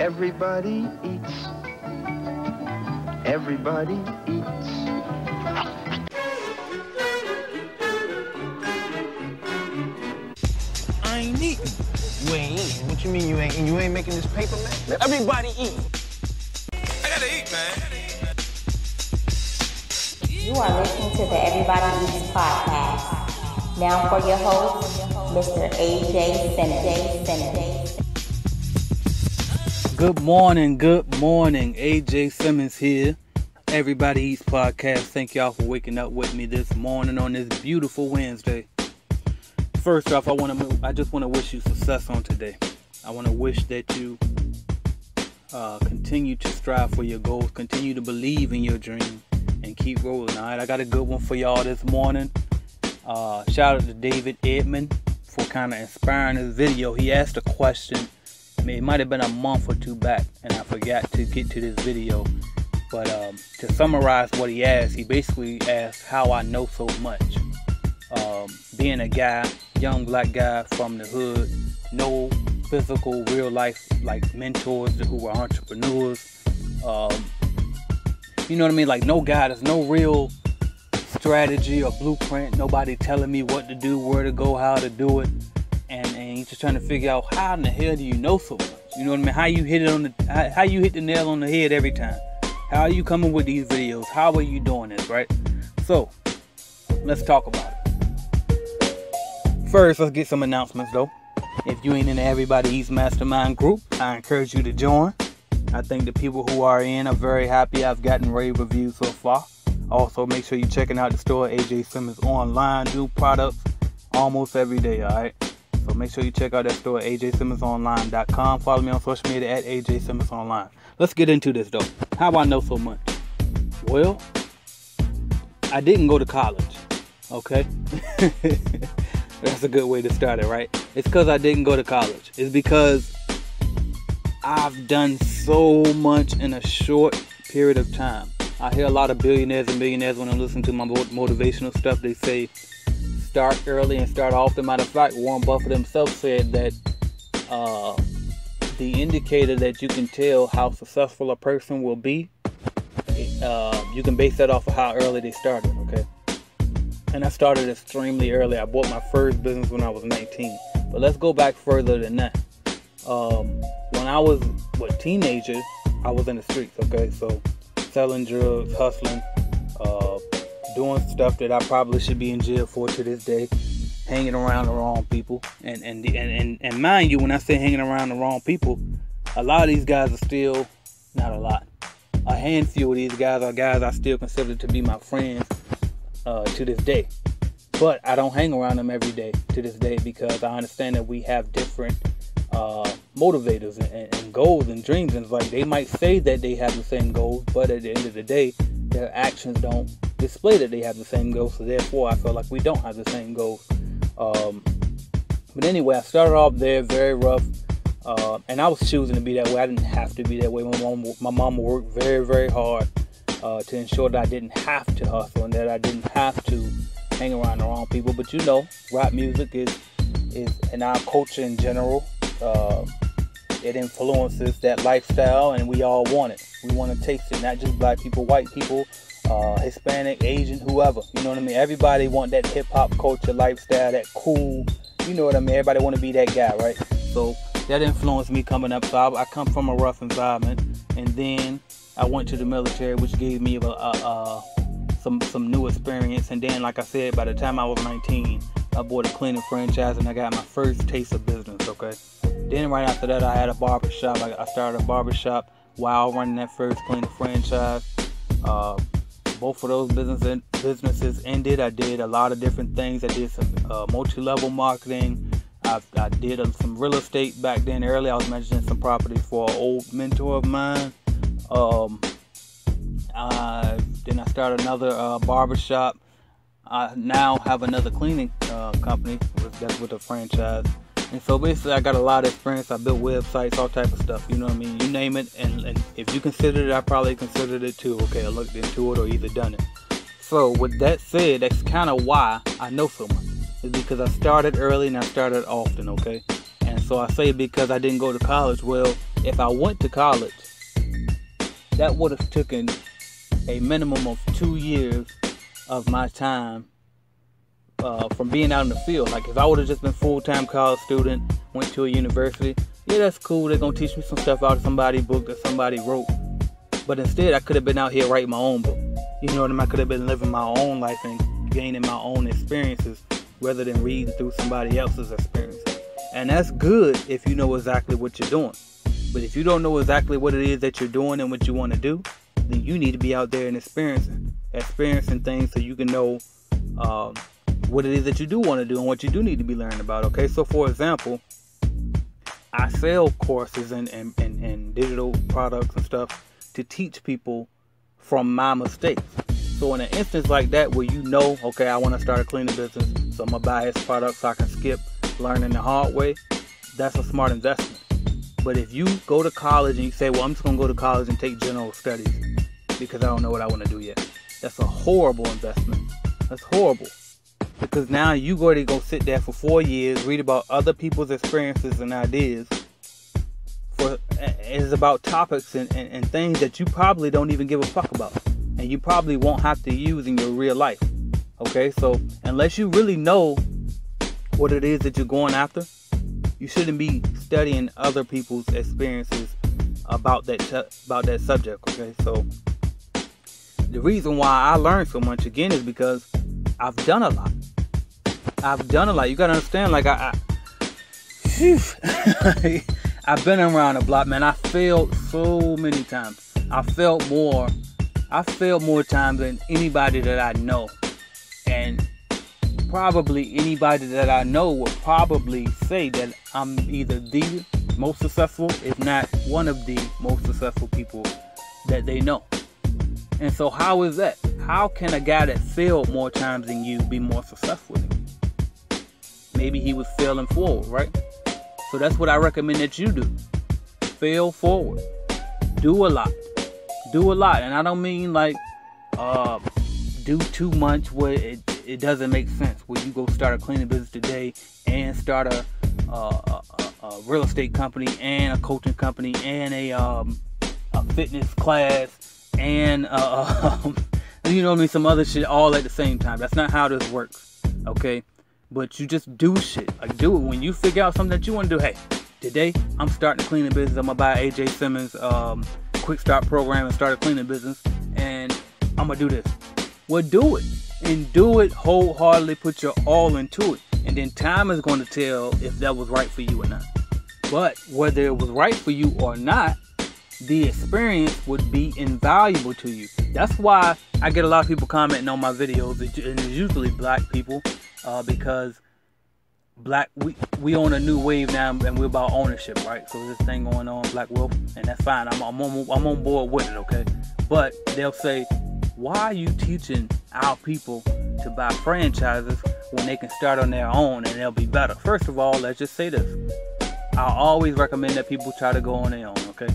Everybody eats. Everybody eats. I ain't eating. You ain't eating? What you mean you ain't eating? You ain't making this paper, man? Everybody eat. I gotta eat, man. You are listening to the Everybody Eats podcast. Now for your host, Mr. AJ Simmons. Good morning. AJ Simmons here. Everybody Eats podcast. Thank y'all for waking up with me this morning on this beautiful Wednesday. First off, I just want to wish you success on today. I want to wish that you continue to strive for your goals, continue to believe in your dream, and keep rolling. All right, I got a good one for y'all this morning. Shout out to David Edmond for kind of inspiring this video. He asked a question. It might have been a month or two back, and I forgot to get to this video. But to summarize what he asked, he basically asked how I know so much. Being a guy, young black guy from the hood, no physical, real life like mentors who were entrepreneurs. You know what I mean? Like no guy, there's no real strategy or blueprint. Nobody telling me what to do, where to go, how to do it. And you're just trying to figure out how in the hell do you know so much? You know what I mean? How you hit the nail on the head every time? How are you coming with these videos? How are you doing this, right? So let's talk about it. First, let's get some announcements though. If you ain't in the Everybody Eats Mastermind group, I encourage you to join. I think the people who are in are very happy. I've gotten rave reviews so far. Also, make sure you're checking out the store, AJ Simmons Online. New products almost every day, alright? So make sure you check out that store, ajsimmonsonline.com. Follow me on social media at AJ Simmons Online. Let's get into this though. How I know so much? Well, I didn't go to college, okay? That's a good way to start it, right? It's because I didn't go to college. It's because I've done so much in a short period of time. I hear a lot of billionaires and millionaires when I listen to my motivational stuff. They say start early and start often. Matter of fact, Warren Buffett himself said that the indicator that you can tell how successful a person will be, you can base that off of how early they started, okay? And I started extremely early. I bought my first business when I was 19. But let's go back further than that. When I was a teenager, I was in the streets, okay? So selling drugs, hustling, doing stuff that I probably should be in jail for to this day, hanging around the wrong people. And mind you, when I say hanging around the wrong people, a lot of these guys are still, not a lot, a handful of these guys are guys I still consider to be my friends to this day. But I don't hang around them every day to this day because I understand that we have different motivators and goals and dreams. And it's like they might say that they have the same goals, but at the end of the day, their actions don't display that they have the same goals. So therefore, I feel like we don't have the same goals. But anyway, I started off there very rough, and I was choosing to be that way. I didn't have to be that way. My mom worked very, very hard to ensure that I didn't have to hustle and that I didn't have to hang around the wrong people. But you know, rap music is in our culture in general. It influences that lifestyle, and we all want it. We want to taste it, not just black people, white people, Hispanic, Asian, whoever. You know what I mean? Everybody want that hip hop culture lifestyle, that cool. You know what I mean? Everybody want to be that guy, right? So that influenced me coming up. So I come from a rough environment, and then I went to the military, which gave me some new experience. And then, like I said, by the time I was 19, I bought a cleaning franchise and I got my first taste of business, okay? Then right after that, I had a barbershop. I started a barbershop while running that first cleaning franchise. Both of those businesses ended. I did a lot of different things. I did some multi-level marketing. I did some real estate back then early. I was managing some properties for an old mentor of mine. Then I started another barbershop. I now have another cleaning company that's with a franchise. And so basically I got a lot of experience. I built websites, all type of stuff, you know what I mean? You name it, and if you considered it, I probably considered it too. Okay, I looked into it or either done it. So with that said, that's kind of why I know so much. It's because I started early and I started often, okay? And so I say because I didn't go to college, well, if I went to college, that would have taken a minimum of 2 years of my time from being out in the field. Like if I would have just been full-time college student, went to a university, yeah, that's cool. They're gonna teach me some stuff out of somebody's book that somebody wrote. But instead, I could have been out here writing my own book. You know what I mean? I could have been living my own life and gaining my own experiences rather than reading through somebody else's experiences. And that's good if you know exactly what you're doing. But if you don't know exactly what it is that you're doing and what you want to do, then you need to be out there and experiencing things so you can know what it is that you do want to do and what you do need to be learning about. Okay, so for example, I sell courses and digital products and stuff to teach people from my mistakes. So in an instance like that where you know, okay, I want to start a cleaning business, so I'm gonna buy his product so I can skip learning the hard way, that's a smart investment. But if you go to college and you say, well, I'm just gonna go to college and take general studies because I don't know what I want to do yet, that's a horrible investment. That's horrible. Because now you go to go sit there for 4 years, read about other people's experiences and ideas. It's about topics and things that you probably don't even give a fuck about. And you probably won't have to use in your real life. Okay, so unless you really know what it is that you're going after, you shouldn't be studying other people's experiences about that subject. Okay, so the reason why I learned so much again is because I've done a lot. You gotta understand, like I've been around the block, man. I failed so many times. I failed more times than anybody that I know. And probably anybody that I know would probably say that I'm either the most successful, if not one of the most successful people that they know. And so how is that? How can a guy that failed more times than you be more successful than you? Maybe he was failing forward, right? So that's what I recommend that you do. Fail forward. Do a lot. And I don't mean like do too much where it doesn't make sense. Where you go start a cleaning business today and start a real estate company and a coaching company and a fitness class and you know what I mean, some other shit all at the same time. That's not how this works. Okay? But you just do shit. Like, do it when you figure out something that you want to do. Hey, today I'm starting a cleaning business. I'm gonna buy AJ Simmons quick start program and start a cleaning business, and I'm gonna do this. Well, do it, and do it wholeheartedly. Put your all into it, and then time is going to tell if that was right for you or not. But whether it was right for you or not, the experience would be invaluable to you. That's why I get a lot of people commenting on my videos, and it's usually black people. Because we own a new wave now, and we're about ownership, right? So this thing going on, Black Wealth, and that's fine. I'm on board with it, okay? But they'll say, why are you teaching our people to buy franchises when they can start on their own and they'll be better? First of all, let's just say this: I always recommend that people try to go on their own, okay?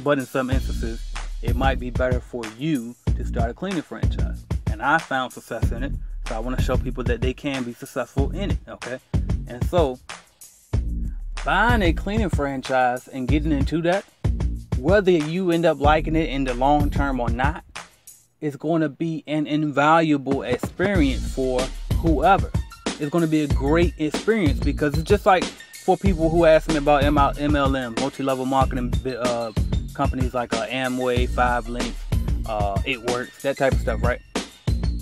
But in some instances, it might be better for you to start a cleaning franchise, and I found success in it. So I want to show people that they can be successful in it, okay? And so, buying a cleaning franchise and getting into that, whether you end up liking it in the long term or not, is going to be an invaluable experience for whoever. It's going to be a great experience because it's just like for people who ask me about MLM, multi-level marketing companies like Amway, 5 Links, It Works, that type of stuff, right?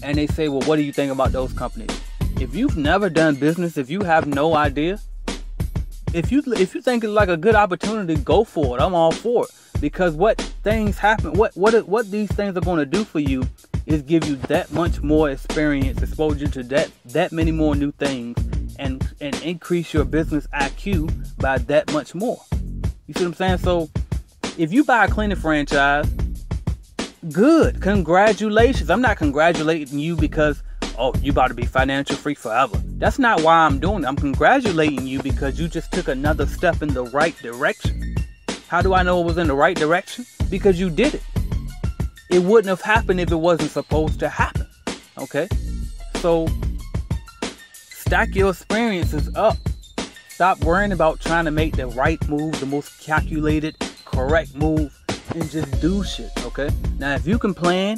And they say, well, what do you think about those companies? If you've never done business, if you have no idea, if you think it's like a good opportunity, go for it. I'm all for it. Because what things happen, what these things are going to do for you is give you that much more experience, exposure to that many more new things, and increase your business IQ by that much more. You see what I'm saying? So if you buy a cleaning franchise, good, congratulations. I'm not congratulating you because, oh, you about to be financial free forever. That's not why I'm doing it. I'm congratulating you because you just took another step in the right direction. How do I know it was in the right direction? Because you did it. It wouldn't have happened if it wasn't supposed to happen. Okay? So stack your experiences up Stop worrying about trying to make the right move, the most calculated, correct move, and just do shit, okay? Now, if you can plan,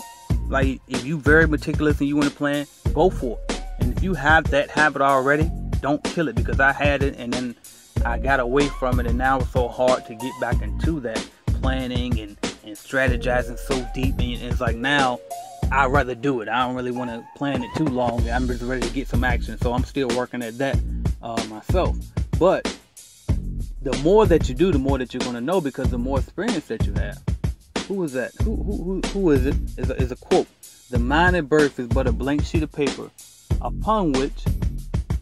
like if you very meticulous and you want to plan, go for it. And if you have that habit already, don't kill it, because I had it and then I got away from it, and now it's so hard to get back into that planning and strategizing so deep. And it's like now I'd rather do it. I don't really want to plan it too long. I'm just ready to get some action, so I'm still working at that myself. But the more that you do, the more that you're going to know, because the more experience that you have. Who is that? Who is it? Is a quote. The mind at birth is but a blank sheet of paper upon which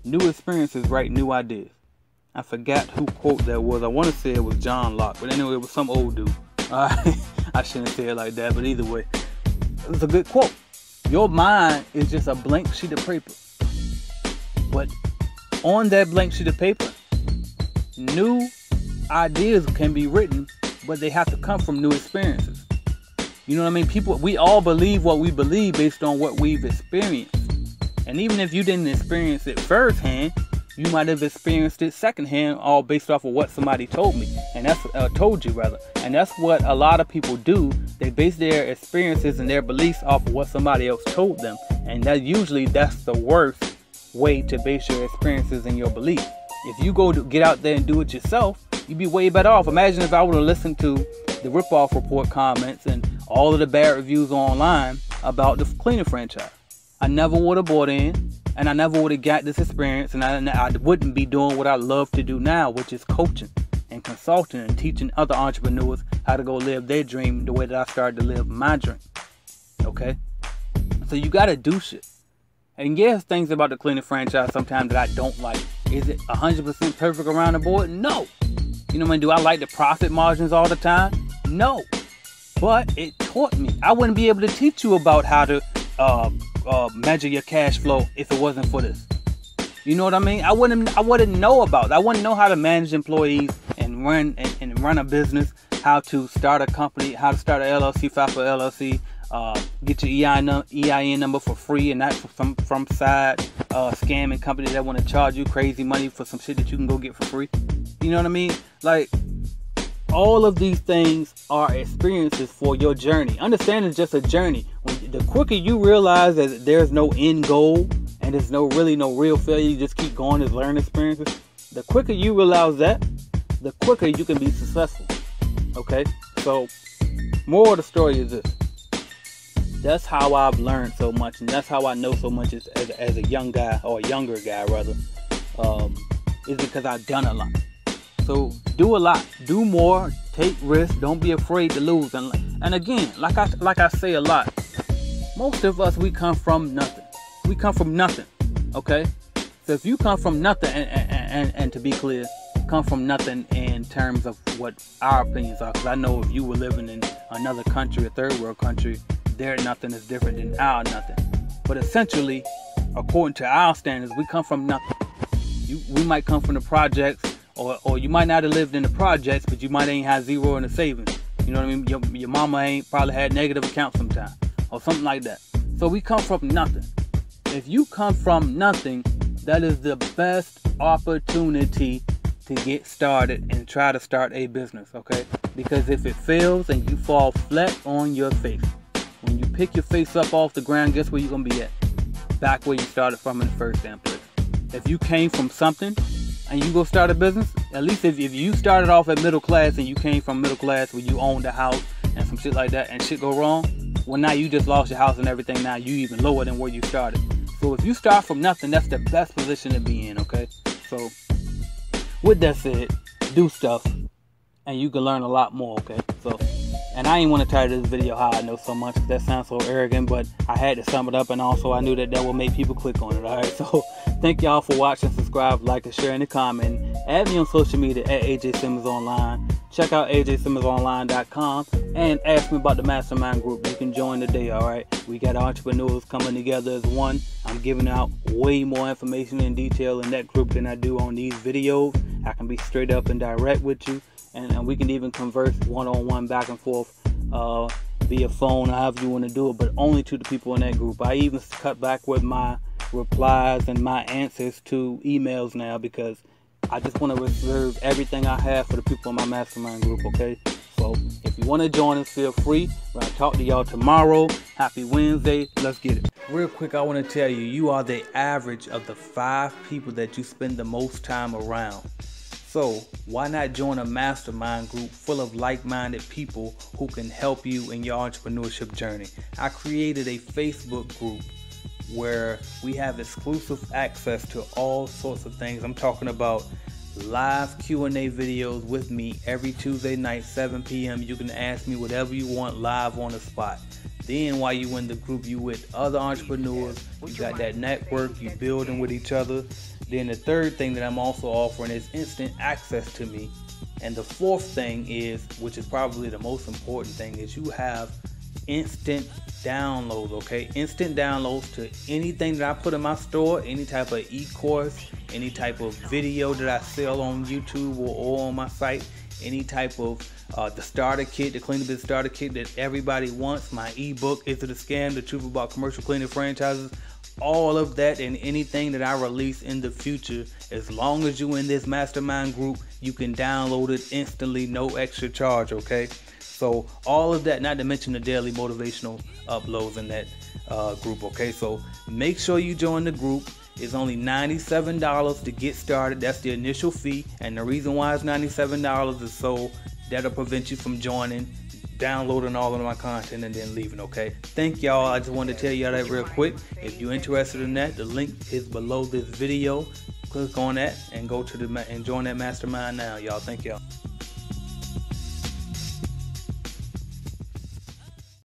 new experiences write new ideas. I forgot who quote that was. I want to say it was John Locke, but anyway, it was some old dude. I shouldn't say it like that, but either way, it was a good quote. Your mind is just a blank sheet of paper, but on that blank sheet of paper, new ideas can be written, but they have to come from new experiences. You know what I mean? We all believe what we believe based on what we've experienced. And even if you didn't experience it firsthand, you might have experienced it secondhand, all based off of what somebody told me, and that's told you rather. And that's what a lot of people do. They base their experiences and their beliefs off of what somebody else told them, and that's the worst way to base your experiences and your beliefs. If you go to get out there and do it yourself, you'd be way better off. Imagine if I would have listened to the Ripoff Report comments and all of the bad reviews online about the cleaning franchise. I never would have bought in, and I never would have got this experience, and I wouldn't be doing what I love to do now, which is coaching and consulting and teaching other entrepreneurs how to go live their dream the way that I started to live my dream. Okay? So you got to do shit. And yes, things about the cleaning franchise sometimes that I don't like. Is it 100% perfect around the board? No. You know what I mean? Do I like the profit margins all the time? No. But it taught me. I wouldn't be able to teach you about how to measure your cash flow if it wasn't for this. You know what I mean? I wouldn't know about it. I wouldn't know how to manage employees and run a business, how to start a company, how to start an LLC, file for LLC, get your EIN number for free, and not from side scamming companies that want to charge you crazy money for some shit that you can go get for free. You know what I mean? Like, all of these things are experiences for your journey. Understand it's just a journey. The quicker you realize that there's no end goal and there's no real failure, you just keep going as learning experiences. The quicker you realize that, the quicker you can be successful. Okay? So, moral of the story is this. That's how I've learned so much, and that's how I know so much as a young guy, or a younger guy rather, is because I've done a lot. So do a lot, do more, take risks, don't be afraid to lose. And again, like I say a lot, most of us, we come from nothing. We come from nothing, okay? So if you come from nothing, and to be clear, come from nothing in terms of what our opinions are, because I know if you were living in another country, a third world country, their nothing is different than our nothing. But essentially, according to our standards, we come from nothing. We might come from the projects, or you might not have lived in the projects, but you might ain't have zero in the savings. You know what I mean? Your mama ain't probably had negative accounts sometime, or something like that. So we come from nothing. If you come from nothing, that is the best opportunity to get started and try to start a business, okay? Because if it fails and you fall flat on your face, when you pick your face up off the ground, guess where you're gonna be at? Back where you started from in the first damn place. If you came from something and you go start a business, at least if you started off at middle class and you came from middle class where you owned a house and some shit like that, and shit go wrong, well, now you just lost your house and everything. Now you even lower than where you started. So if you start from nothing, that's the best position to be in, okay? So with that said, do stuff and you can learn a lot more, okay? So, and I ain't want to title this video how I know so much, because that sounds so arrogant, but I had to sum it up, and also I knew that will make people click on it, alright? So thank y'all for watching. Subscribe, like, and share, and comment. Add me on social media at AJ Simmons Online. Check out ajsimmonsonline.com and ask me about the mastermind group. You can join today, alright? We got entrepreneurs coming together as one. I'm giving out way more information in detail in that group than I do on these videos. I can be straight up and direct with you, and we can even converse one-on-one back and forth via phone, however you want to do it, but only to the people in that group. I even cut back with my replies and my answers to emails now, because I just want to reserve everything I have for the people in my mastermind group, okay? So if you want to join us, feel free. I'll talk to y'all tomorrow. Happy Wednesday. Let's get it. Real quick, I want to tell you, you are the average of the 5 people that you spend the most time around. So why not join a mastermind group full of like-minded people who can help you in your entrepreneurship journey? I created a Facebook group where we have exclusive access to all sorts of things. I'm talking about live Q&A videos with me every Tuesday night, 7 p.m. You can ask me whatever you want live on the spot. Then while you in the group, you with other entrepreneurs, you got that network, you building with each other. Then the third thing that I'm also offering is instant access to me. And the fourth thing is, which is probably the most important thing, is you have instant downloads, okay? Instant downloads to anything that I put in my store, any type of e-course, any type of video that I sell on YouTube or on my site, any type of the starter kit, the Cleaning Business Starter Kit that everybody wants, my ebook, Is It a Scam? The Truth About Commercial Cleaning Franchises. All of that and anything that I release in the future, as long as you in this mastermind group, you can download it instantly, no extra charge, okay? So all of that, not to mention the daily motivational uploads in that group, okay? So make sure you join the group. It's only $97 to get started. That's the initial fee, and the reason why it's $97 is so that'll prevent you from joining, downloading all of my content and then leaving, okay? Thank y'all. I just wanted to tell y'all that real quick. If you're interested in that, the link is below this video. Click on that and go to and join that mastermind now, y'all. Thank y'all.